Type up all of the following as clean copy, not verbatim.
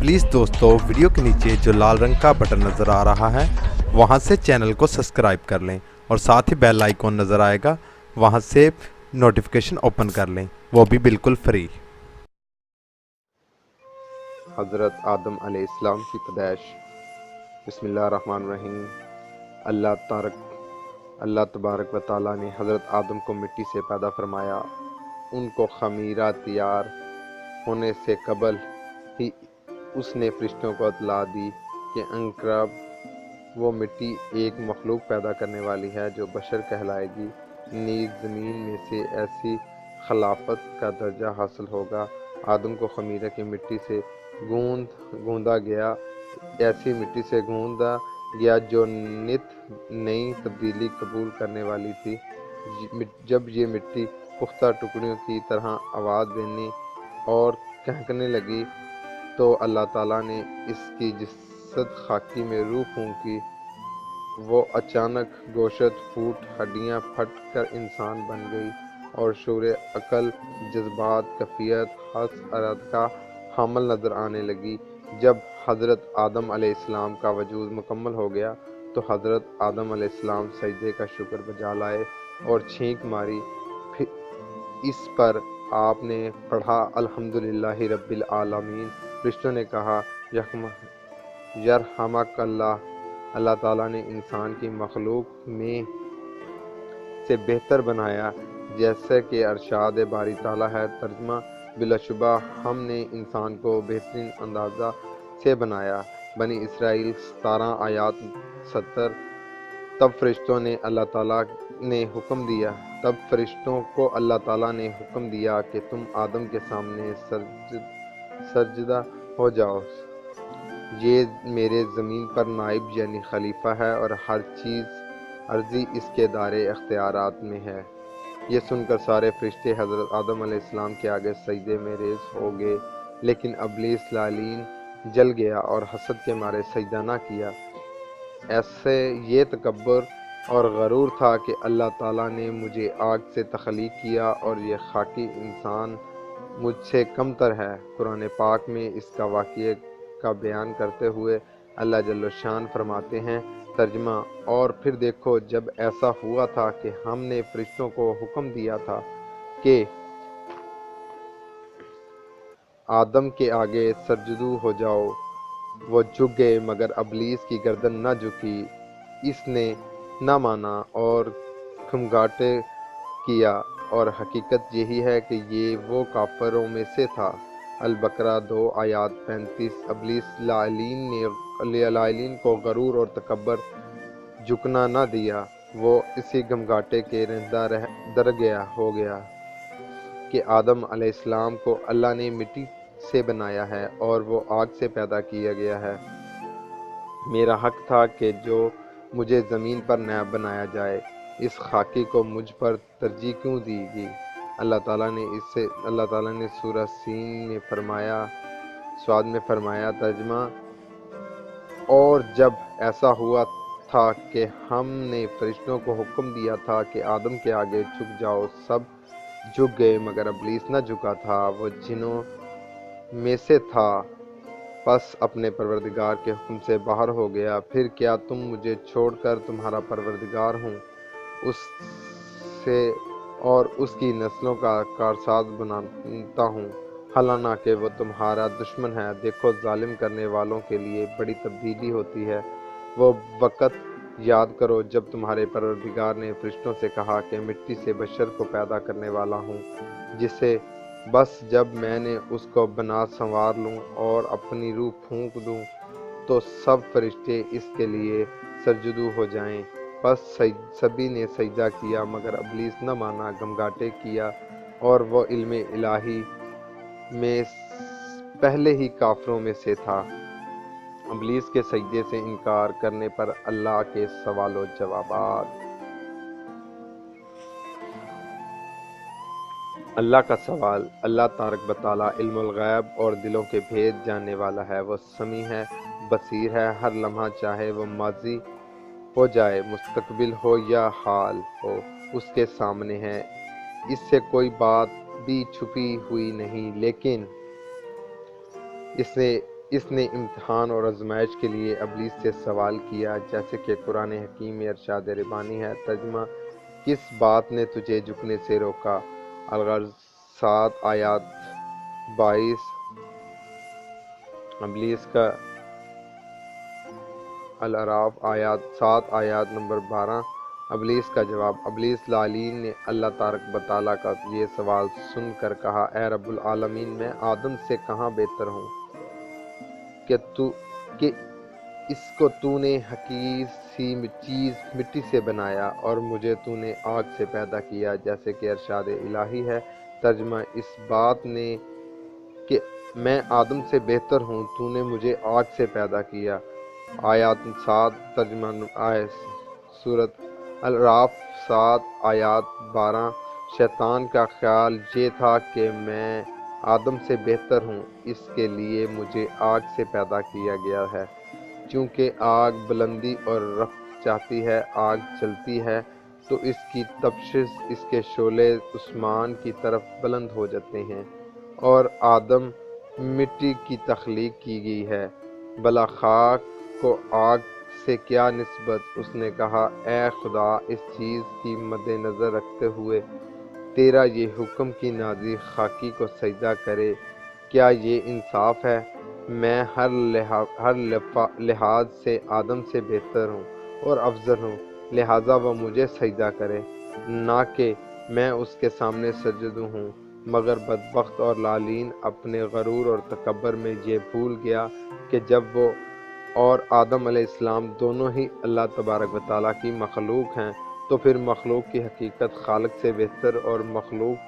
Please दोस्तों video के नीचे जो लाल रंग का बटन नज़र आ रहा है वहां से चैनल को सब्सक्राइब कर लें और साथ ही बेल आइकॉन नज़र आएगा वहां से नोटिफिकेशन ओपन कर लें, वो भी बिल्कुल फ्री। हज़रत आदम अलैहिस्सलाम की पैदाइश। बिस्मिल्लाहिर्रहमानिर्रहीम। अल्लाह तबारक व तआला ने हज़रत आदम को मिट्टी से पैदा फरमाया। उनको खमीरा तैयार होने से कबल ही उसने फरिश्तों को इत्तला दी कि अनक़रीब वो मिट्टी एक मखलूक पैदा करने वाली है जो बशर कहलाएगी। नीज़ ज़मीन में से ऐसी खलाफत का दर्जा हासिल होगा। आदम को खमीरा की मिट्टी से गूंदा गया, ऐसी मिट्टी से गूंदा गया जो नित नई तब्दीली कबूल करने वाली थी। जब ये मिट्टी पुख्ता टुकड़ियों की तरह आवाज़ देने और कहकने लगी तो अल्लाह ताला ने इसकी जिसद खाकी में रूह फूंकी। वो अचानक गोश्त फूट, हड्डियां फट कर इंसान बन गई और शूर अकल, जज्बात, कफियत, हस अरद का हामिल नज़र आने लगी। जब हज़रत आदम अलैहिस्सलाम का वजूद मुकम्मल हो गया तो हज़रत आदम अलैहिस्सलाम सजदे का शुक्र बजा लाए और छींक मारी। फिर इस पर आपने पढ़ा अल्हम्दुलिल्लाहि रब्बिल आलमीन। फरिश्तों ने कहा यरहमकल्लाह। अल्लाह ताला ने इंसान की मखलूक में से बेहतर बनाया जैसे कि अरशाद बारी ताला है। तर्जमा बिलाशुबा हमने इंसान को बेहतरीन अंदाज़ा से बनाया। बनी इसराइल 17 आयत 70। तब फरिश्तों को अल्लाह ताला ने हुक्म दिया कि तुम आदम के सामने सजदा हो जाओ। ये मेरे ज़मीन पर नाइब यानी खलीफा है और हर चीज़ अर्जी इसके दायरे इख्तियारात में है। ये सुनकर सारे फरिश्ते हज़रत आदम अलैहिस्सलाम के आगे सजदे में रेज़ हो गए, लेकिन इब्लीस लालीन जल गया और हसद के मारे सजदा न किया। ऐसे ये तकब्बुर और गरूर था कि अल्लाह ताला ने मुझे आग से तख्लीक किया और ये खाकी इंसान मुझसे कमतर है। कुरान पाक में इसका वाक़ये का बयान करते हुए अल्लाह जल्ल शान फरमाते हैं। तर्जमा और फिर देखो जब ऐसा हुआ था कि हमने फरिश्तों को हुक्म दिया था कि आदम के आगे सजदू हो जाओ, वो झुक गए मगर इब्लीस की गर्दन न झुकी। इसने न माना और घुमघाटे किया और हकीकत यही है कि ये वो काफिरों में से था। अल-बकरा 2 आयत 35। इब्लीस लाइलीन को गरूर और तकब्बर झुकना न दिया। वो इसी घमघाटे के रंदा हो गया कि आदम अलैहिस्सलाम को अल्लाह ने मिट्टी से बनाया है और वो आग से पैदा किया गया है। मेरा हक था कि जो मुझे ज़मीन पर नायब बनाया जाए। इस खाकी को मुझ पर तरजीह क्यों दी गई? अल्लाह ताला ने सूरह सीन में फरमाया तर्जमा और जब ऐसा हुआ था कि हमने फरिश्तों को हुक्म दिया था कि आदम के आगे झुक जाओ, सब झुक गए मगर इब्लीस न झुका था। वो जिन्नों में से था, बस अपने परवरदिगार के हुक्म से बाहर हो गया। फिर क्या तुम मुझे छोड़कर तुम्हारा परवरदिगार हूँ उससे और उसकी नस्लों का कारसाज बनाता हूँ, हालांकि वो तुम्हारा दुश्मन है। देखो जालिम करने वालों के लिए बड़ी तब्दीली होती है। वो वक़्त याद करो जब तुम्हारे परवरदिगार ने फरिश्तों से कहा कि मिट्टी से बशर को पैदा करने वाला हूँ, जिसे बस जब मैंने उसको बना संवार लूँ और अपनी रूह फूंक दूँ तो सब फरिश्ते इसके लिए सजदू हो जाएं। बस सभी ने सजदा किया मगर इब्लीस न माना, घमघाटे किया और वो इल्मे इलाही में पहले ही काफिरों में से था। इब्लीस के सजदे से इनकार करने पर अल्लाह के सवाल और जवाबात। अल्लाह का सवाल। अल्लाह तारक बताला इल्मुल गैब और दिलों के भेद जानने वाला है। वो समी है, बसीर है। हर लम्हा चाहे वो माजी हो जाए, मुस्तकबिल हो या हाल हो, उसके सामने है। इससे कोई बात भी छुपी हुई नहीं, लेकिन इसने اس نے امتحان اور آزمائش کے لیے ابلیس سے سوال کیا، جیسے کہ قرآن حکیم میں ارشاد ربانی ہے۔ ترجمہ: کس بات نے تجھے جھکنے سے روکا؟ الغرض 7 آیات 22 ابلیس کا الاعراف 7 آیات نمبر 12 ابلیس کا جواب۔ ابلیس لعین نے اللہ تبارک و تعالیٰ کا یہ سوال سن کر کہا، اے رب العالمین، میں آدم سے کہاں بہتر ہوں کہ اس کو تو نے حقیر سی چیز مٹی سے بنایا اور مجھے تو نے آگ سے پیدا کیا، جیسے کہ ارشاد الہی ہے۔ ترجمہ: اس بات نے کہ میں آدم سے بہتر ہوں، تو نے مجھے آگ سے پیدا کیا۔ آیات 7 ترجمہ سورۃ الاعراف 7 آیات 12 شیطان کا خیال یہ تھا کہ میں آدم سے بہتر ہوں، اس کے لیے مجھے آگ سے پیدا کیا گیا ہے۔ چونکہ آگ بلندی اور رفت چاہتی ہے، آگ جلتی ہے تو اس کی تپش، اس کے شعلے آسمان کی طرف بلند ہو جاتے ہیں، اور آدم مٹی کی تخلیق کی گئی ہے، بھلا خاک کو آگ سے کیا نسبت؟ اس نے کہا، اے خدا، اس چیز کی مد نظر رکھتے ہوئے تیرا یہ حکم کہ نازی خاکی کو سجدہ کرے، کیا یہ انصاف ہے؟ میں ہر لحاظ سے آدم سے بہتر ہوں اور افضل ہوں، لہٰذا وہ مجھے سجدہ کرے، نہ کہ میں اس کے سامنے سجدہ ہوں۔ مگر بدبخت اور لعین اپنے غرور اور تکبر میں یہ بھول گیا کہ جب وہ اور آدم علیہ السلام دونوں ہی اللہ تبارک و تعالیٰ کی مخلوق ہیں، تو پھر مخلوق کی حقیقت خالق سے بہتر اور مخلوق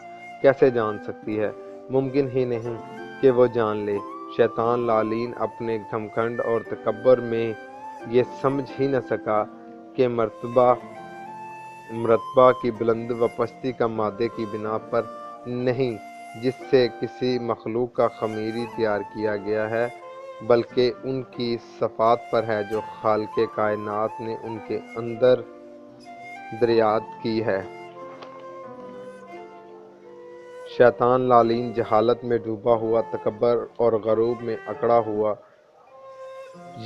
کیسے جان سکتی ہے؟ ممکن ہی نہیں کہ وہ جان لے۔ شیطان لعین اپنے گھمنڈ اور تکبر میں یہ سمجھ ہی نہ سکا کہ مرتبہ کی بلند و پستی کا مادے کی بنا پر نہیں، جس سے کسی مخلوق کا خمیری تیار کیا گیا ہے، بلکہ ان کی صفات پر ہے جو خالق کائنات نے ان کے اندر دریافت کی ہے۔ شیطان لعین جہالت میں ڈوبا ہوا، تکبر اور غرور میں اکڑا ہوا،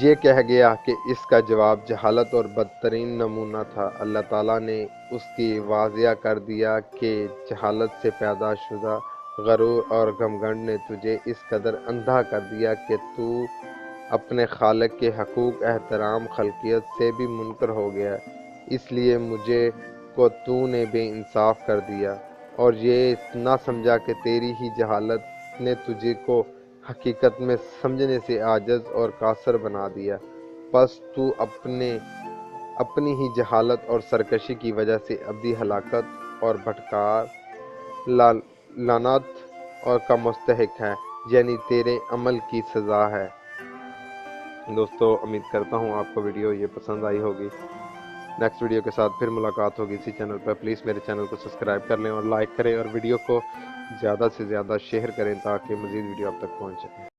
یہ کہہ گیا کہ اس کا جواب جہالت اور بدترین نمونہ تھا۔ اللہ تعالیٰ نے اس کی واضح کر دیا کہ جہالت سے پیدا شدہ غرور اور گھمنڈ نے تجھے اس قدر اندھا کر دیا کہ تو اپنے خالق کے حقوق احترام خلقیت سے بھی منکر ہو گیا، اس لیے مجھے کو تو نے بے انصاف کر دیا، اور یہ نہ سمجھا کہ تیری ہی جہالت نے تجھے کو حقیقت میں سمجھنے سے عاجز اور قاصر بنا دیا، پس تو اپنی ہی جہالت اور سرکشی کی وجہ سے ابدی ہلاکت اور بھٹکار، لعنت اور کا مستحق ہے، یعنی تیرے عمل کی سزا ہے۔ دوستو، امید کرتا ہوں آپ کو ویڈیو یہ پسند آئی ہوگی۔ نیکسٹ ویڈیو کے ساتھ پھر ملاقات ہوگی اسی چینل پر۔ پلیز میرے چینل کو سبسکرائب کر لیں اور لائک کریں، اور ویڈیو کو زیادہ سے زیادہ شیئر کریں تاکہ مزید ویڈیو آپ تک پہنچ سکے۔